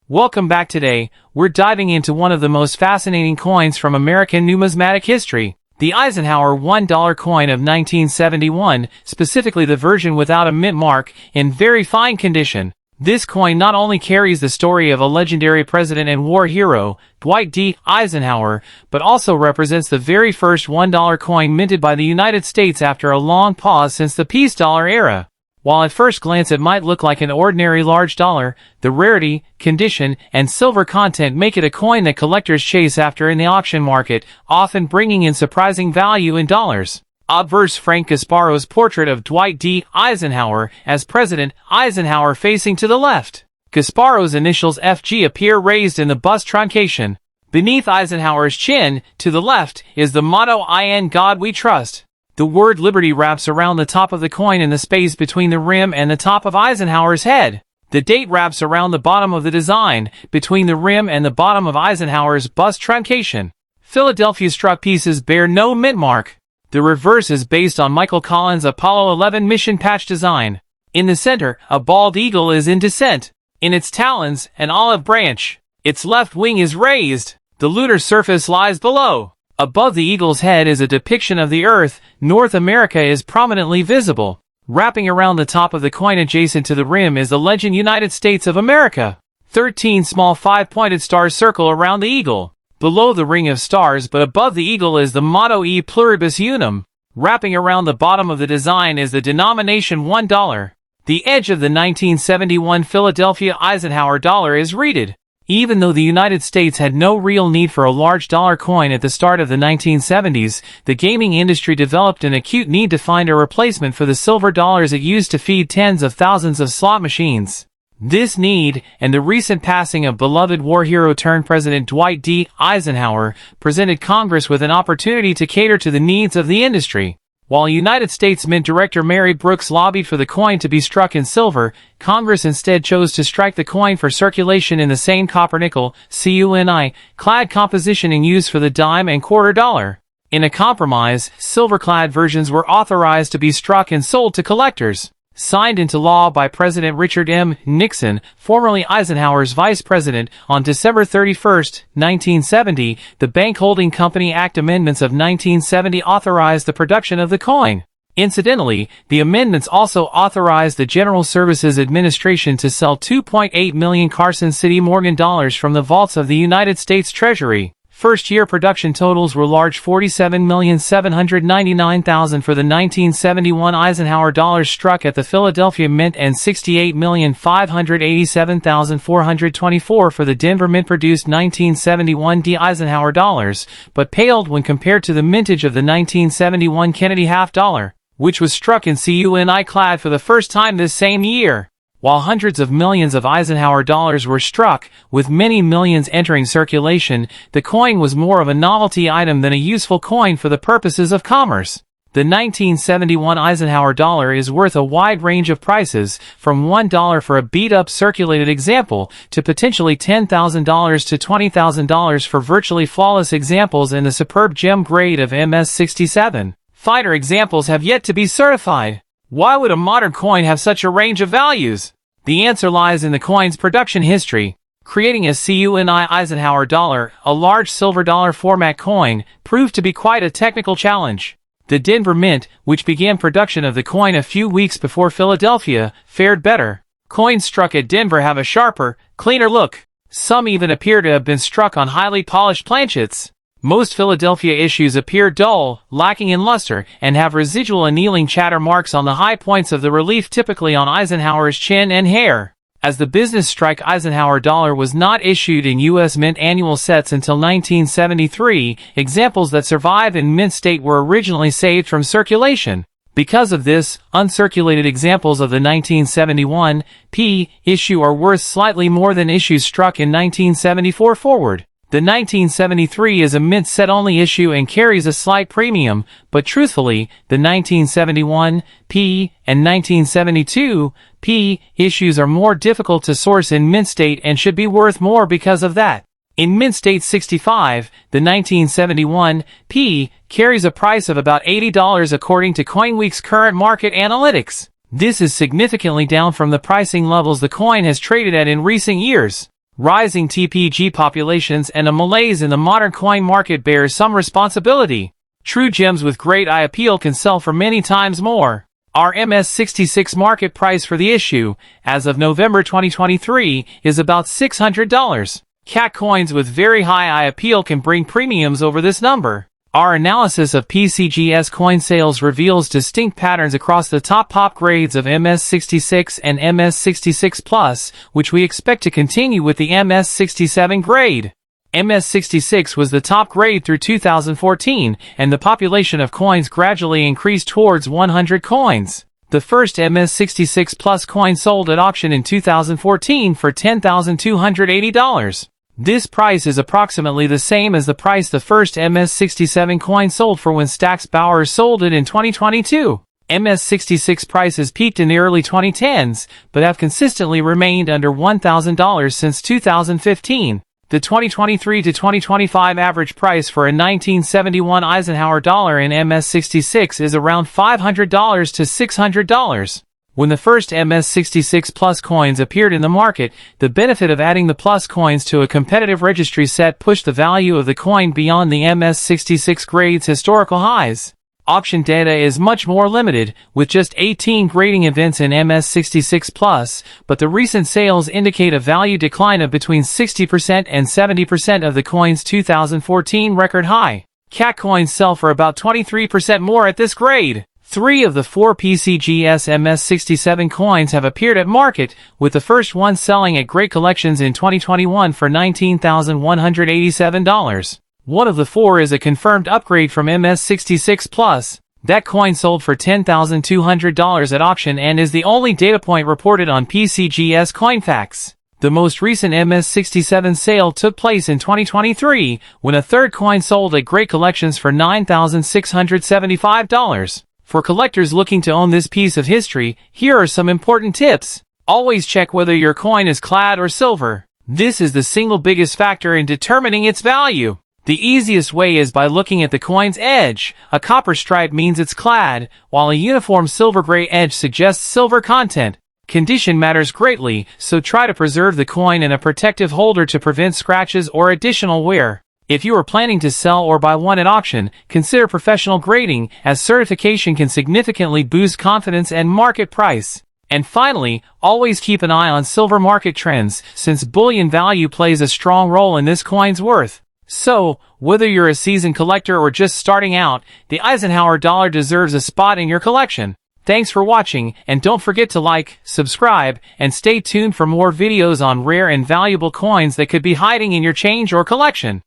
Welcome back. Today, we're diving into one of the most fascinating coins from American numismatic history, the Eisenhower $1 coin of 1971, specifically the version without a mint mark, in very fine condition. This coin not only carries the story of a legendary president and war hero, Dwight D. Eisenhower, but also represents the very first $1 coin minted by the United States after a long pause since the peace dollar era. While at first glance it might look like an ordinary large dollar, the rarity, condition, and silver content make it a coin that collectors chase after in the auction market, often bringing in surprising value in dollars. Obverse Frank Gasparo's portrait of Dwight D. Eisenhower as President Eisenhower facing to the left. Gasparo's initials FG appear raised in the bust truncation. Beneath Eisenhower's chin, to the left, is the motto "In God We Trust." The word liberty wraps around the top of the coin in the space between the rim and the top of Eisenhower's head. The date wraps around the bottom of the design, between the rim and the bottom of Eisenhower's bust truncation. Philadelphia struck pieces bear no mint mark. The reverse is based on Michael Collins' Apollo 11 mission patch design. In the center, a bald eagle is in descent. In its talons, an olive branch. Its left wing is raised. The lunar surface lies below. Above the eagle's head is a depiction of the Earth. North America is prominently visible. Wrapping around the top of the coin adjacent to the rim is the legend United States of America. 13 small 5-pointed stars circle around the eagle. Below the ring of stars but above the eagle is the motto E Pluribus Unum. Wrapping around the bottom of the design is the denomination $1. The edge of the 1971 Philadelphia Eisenhower dollar is reeded. Even though the United States had no real need for a large dollar coin at the start of the 1970s, the gaming industry developed an acute need to find a replacement for the silver dollars it used to feed tens of thousands of slot machines. This need, and the recent passing of beloved war hero turned President Dwight D. Eisenhower, presented Congress with an opportunity to cater to the needs of the industry. While United States Mint Director Mary Brooks lobbied for the coin to be struck in silver, Congress instead chose to strike the coin for circulation in the same copper-nickel clad composition in use for the dime and quarter dollar. In a compromise, silver-clad versions were authorized to be struck and sold to collectors. Signed into law by President Richard M. Nixon, formerly Eisenhower's vice president, on December 31, 1970, the Bank Holding Company Act amendments of 1970 authorized the production of the coin. Incidentally, the amendments also authorized the General Services Administration to sell 2.8 million Carson City Morgan dollars from the vaults of the United States Treasury. First-year production totals were large: 47,799,000 for the 1971 Eisenhower dollars struck at the Philadelphia Mint and 68,587,424 for the Denver Mint-produced 1971 D. Eisenhower dollars, but paled when compared to the mintage of the 1971 Kennedy half-dollar, which was struck in CUNI clad for the first time this same year. While hundreds of millions of Eisenhower dollars were struck, with many millions entering circulation, the coin was more of a novelty item than a useful coin for the purposes of commerce. The 1971 Eisenhower dollar is worth a wide range of prices, from $1 for a beat-up circulated example, to potentially $10,000 to $20,000 for virtually flawless examples in the superb gem grade of MS-67. Finer examples have yet to be certified. Why would a modern coin have such a range of values? The answer lies in the coin's production history. Creating a CUNI Eisenhower dollar, a large silver dollar format coin, proved to be quite a technical challenge. The Denver Mint, which began production of the coin a few weeks before Philadelphia, fared better. Coins struck at Denver have a sharper, cleaner look. Some even appear to have been struck on highly polished planchets. Most Philadelphia issues appear dull, lacking in luster, and have residual annealing chatter marks on the high points of the relief, typically on Eisenhower's chin and hair. As the business strike Eisenhower dollar was not issued in U.S. Mint annual sets until 1973, examples that survive in mint state were originally saved from circulation. Because of this, uncirculated examples of the 1971 P issue are worth slightly more than issues struck in 1974 forward. The 1973 is a mint set-only issue and carries a slight premium, but truthfully, the 1971 P and 1972 P issues are more difficult to source in mint state and should be worth more because of that. In mint state 65, the 1971 P carries a price of about $80 according to CoinWeek's current market analytics. This is significantly down from the pricing levels the coin has traded at in recent years. Rising TPG populations and a malaise in the modern coin market bears some responsibility. True gems with great eye appeal can sell for many times more. Our MS66 market price for the issue, as of November 2023, is about $600. Cat coins with very high eye appeal can bring premiums over this number. Our analysis of PCGS coin sales reveals distinct patterns across the top pop grades of MS66 and MS66 Plus, which we expect to continue with the MS67 grade. MS66 was the top grade through 2014, and the population of coins gradually increased towards 100 coins. The first MS66 Plus coin sold at auction in 2014 for $10,280. This price is approximately the same as the price the first MS67 coin sold for when Stack's Bowers sold it in 2022. MS66 prices peaked in the early 2010s, but have consistently remained under $1,000 since 2015. The 2023 to 2025 average price for a 1971 Eisenhower dollar in MS66 is around $500 to $600. When the first MS66 Plus coins appeared in the market, the benefit of adding the Plus coins to a competitive registry set pushed the value of the coin beyond the MS66 grade's historical highs. Auction data is much more limited, with just 18 grading events in MS66 Plus, but the recent sales indicate a value decline of between 60% and 70% of the coin's 2014 record high. Cat coins sell for about 23% more at this grade. 3 of the 4 PCGS MS67 coins have appeared at market, with the first one selling at Great Collections in 2021 for $19,187. One of the 4 is a confirmed upgrade from MS66 Plus. That coin sold for $10,200 at auction and is the only data point reported on PCGS CoinFacts. The most recent MS67 sale took place in 2023, when a third coin sold at Great Collections for $9,675. For collectors looking to own this piece of history, here are some important tips. Always check whether your coin is clad or silver. This is the single biggest factor in determining its value. The easiest way is by looking at the coin's edge. A copper stripe means it's clad, while a uniform silver-gray edge suggests silver content. Condition matters greatly, so try to preserve the coin in a protective holder to prevent scratches or additional wear. If you are planning to sell or buy one at auction, consider professional grading, as certification can significantly boost confidence and market price. And finally, always keep an eye on silver market trends, since bullion value plays a strong role in this coin's worth. So, whether you're a seasoned collector or just starting out, the Eisenhower dollar deserves a spot in your collection. Thanks for watching, and don't forget to like, subscribe, and stay tuned for more videos on rare and valuable coins that could be hiding in your change or collection.